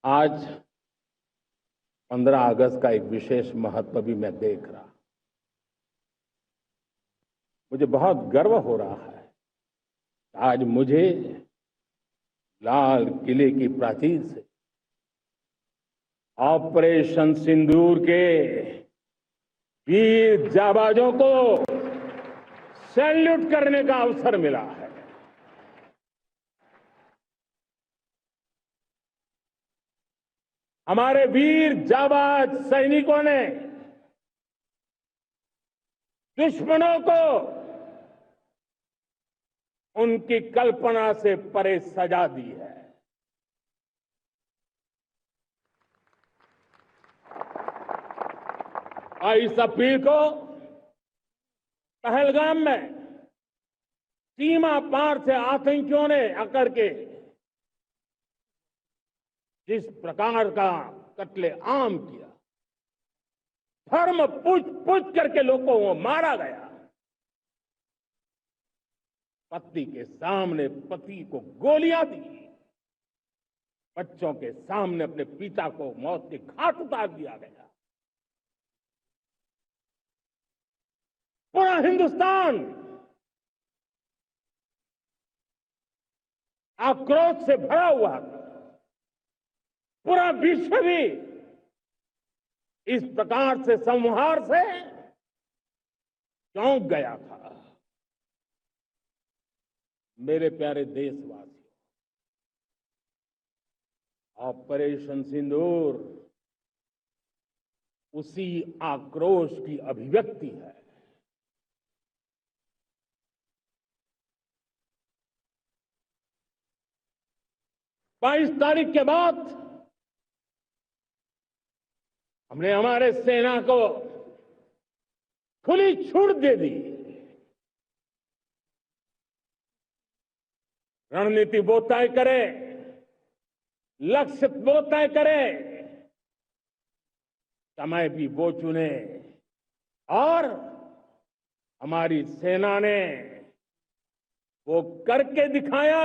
आज 15 अगस्त का एक विशेष महत्व भी मैं देख रहा। मुझे बहुत गर्व हो रहा है। आज मुझे लाल किले की प्राचीर से ऑपरेशन सिंदूर के वीर जाबाजों को सैल्यूट करने का अवसर मिला है। हमारे वीर जाबाज सैनिकों ने दुश्मनों को उनकी कल्पना से परे सजा दी है। और इस अपील को पहलगाम में सीमा पार से आतंकियों ने आकर के जिस प्रकार का कत्ले आम किया, धर्म पूछ करके लोगों को मारा गया। पत्नी के सामने पति को गोलियां दी, बच्चों के सामने अपने पिता को मौत के घाट उतार दिया गया। पूरा हिंदुस्तान आक्रोश से भरा हुआ था। पूरा विश्व भी इस प्रकार से संहार से चौंक गया था। मेरे प्यारे देशवासियों, ऑपरेशन सिंदूर उसी आक्रोश की अभिव्यक्ति है। 22 तारीख के बाद हमने हमारे सेना को खुली छूट दे दी। रणनीति वो तय करे, लक्ष्य वो तय करे, समय भी वो चुने। और हमारी सेना ने वो करके दिखाया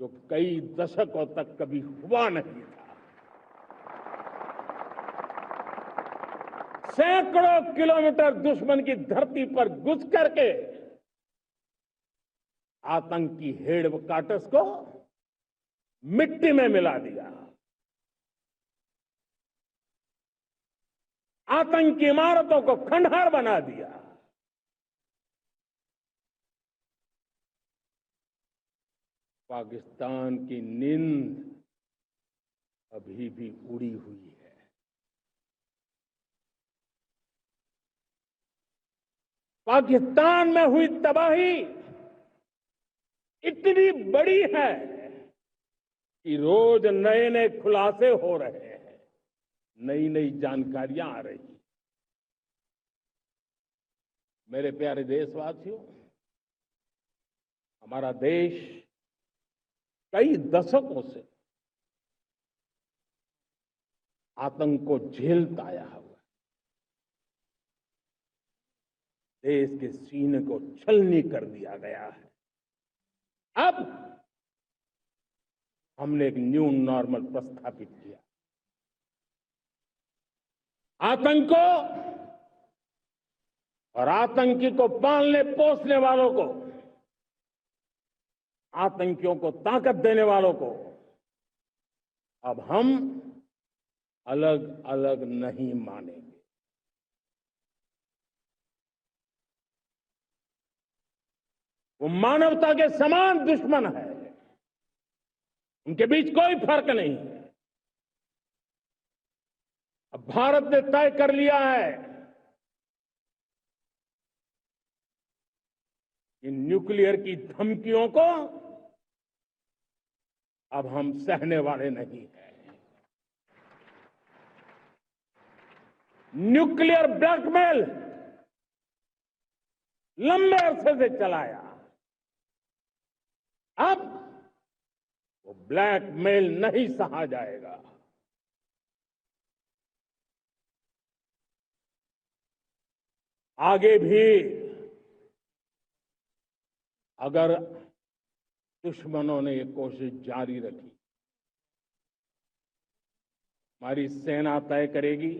जो कई दशकों तक कभी हुआ नहीं था। सैकड़ों किलोमीटर दुश्मन की धरती पर घुस करके आतंकी हेडक्वार्टर्स को मिट्टी में मिला दिया। आतंकी इमारतों को खंडहर बना दिया। पाकिस्तान की नींद अभी भी उड़ी हुई है। पाकिस्तान में हुई तबाही इतनी बड़ी है कि रोज नए नए खुलासे हो रहे हैं, नई नई जानकारियां आ रही हैं। मेरे प्यारे देशवासियों, हमारा देश कई दशकों से आतंक को झेलता आया हुआ है। देश के सीने को छलनी कर दिया गया है। अब हमने एक न्यू नॉर्मल प्रस्थापित किया। आतंक को और आतंकी को पालने पोसने वालों को, आतंकियों को ताकत देने वालों को अब हम अलग अलग नहीं मानेंगे। वो मानवता के समान दुश्मन है। उनके बीच कोई फर्क नहीं है। अब भारत ने तय कर लिया है कि न्यूक्लियर की धमकियों को अब हम सहने वाले नहीं हैं। न्यूक्लियर ब्लैकमेल लंबे अरसे से चलाया, अब वो ब्लैकमेल नहीं सहा जाएगा। आगे भी अगर दुश्मनों ने ये कोशिश जारी रखी हमारी सेना तय करेगी,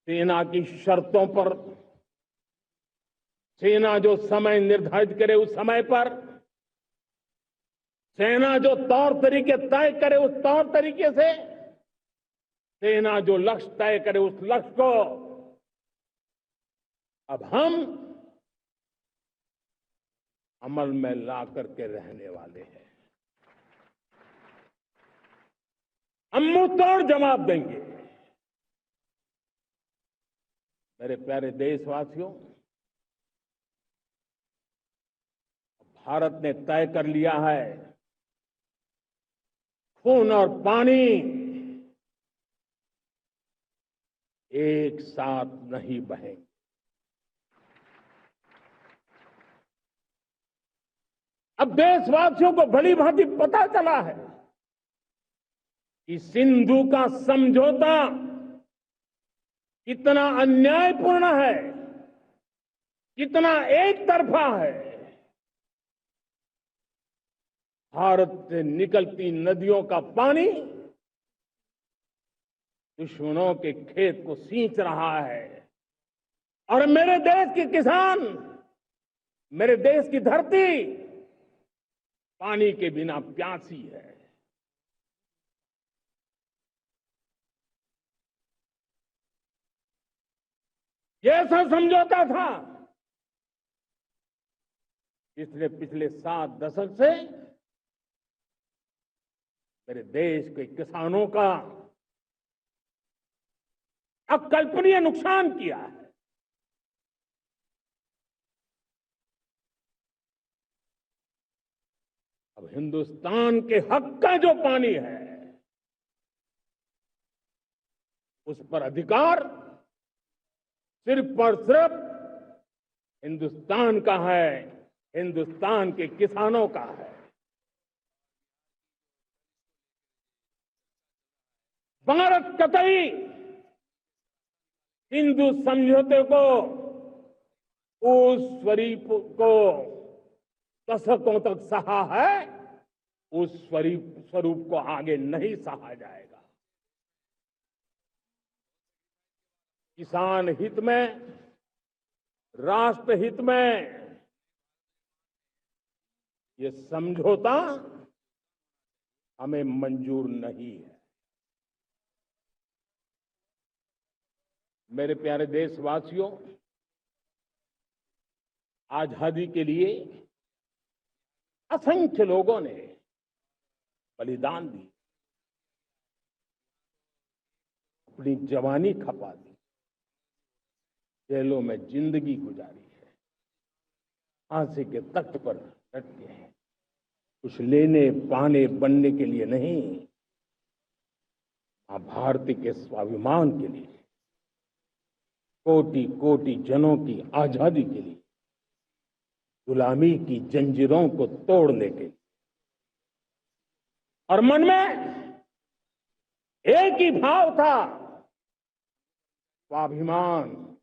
सेना की शर्तों पर, सेना जो समय निर्धारित करे उस समय पर, सेना जो तौर तरीके तय करे उस तौर तरीके से, सेना जो लक्ष्य तय करे उस लक्ष्य को अब हम अमल में ला करके रहने वाले हैं। हम मुंह तोड़ जवाब देंगे। मेरे प्यारे देशवासियों, भारत ने तय कर लिया है, खून और पानी एक साथ नहीं बहेंगे। अब देशवासियों को भली भांति पता चला है कि सिंधु का समझौता कितना अन्यायपूर्ण है, कितना एक तरफा है। भारत से निकलती नदियों का पानी दुश्मनों के खेत को सींच रहा है और मेरे देश के किसान, मेरे देश की धरती पानी के बिना प्यासी है। ये ऐसा समझौता था इसने पिछले 7 दशक से मेरे देश के किसानों का अकल्पनीय नुकसान किया है। अब हिंदुस्तान के हक का जो पानी है उस पर अधिकार सिर्फ और सिर्फ हिंदुस्तान का है, हिंदुस्तान के किसानों का है। भारत कतई हिंदू समझौते को, उस स्वरूप को दशकों तक सहा है, उस स्वरूप को आगे नहीं सहा जाएगा। किसान हित में, राष्ट्र हित में ये समझौता हमें मंजूर नहीं है। मेरे प्यारे देशवासियों, आजादी के लिए असंख्य लोगों ने बलिदान दी, अपनी जवानी खपा दी, जेलों में जिंदगी गुजारी है, फांसी के तख्त पर लटके हैं। कुछ लेने पाने बनने के लिए नहीं, भारत के स्वाभिमान के लिए, कोटि कोटि जनों की आजादी के लिए, गुलामी की जंजीरों को तोड़ने के लिए। और मन में एक ही भाव था, स्वाभिमान।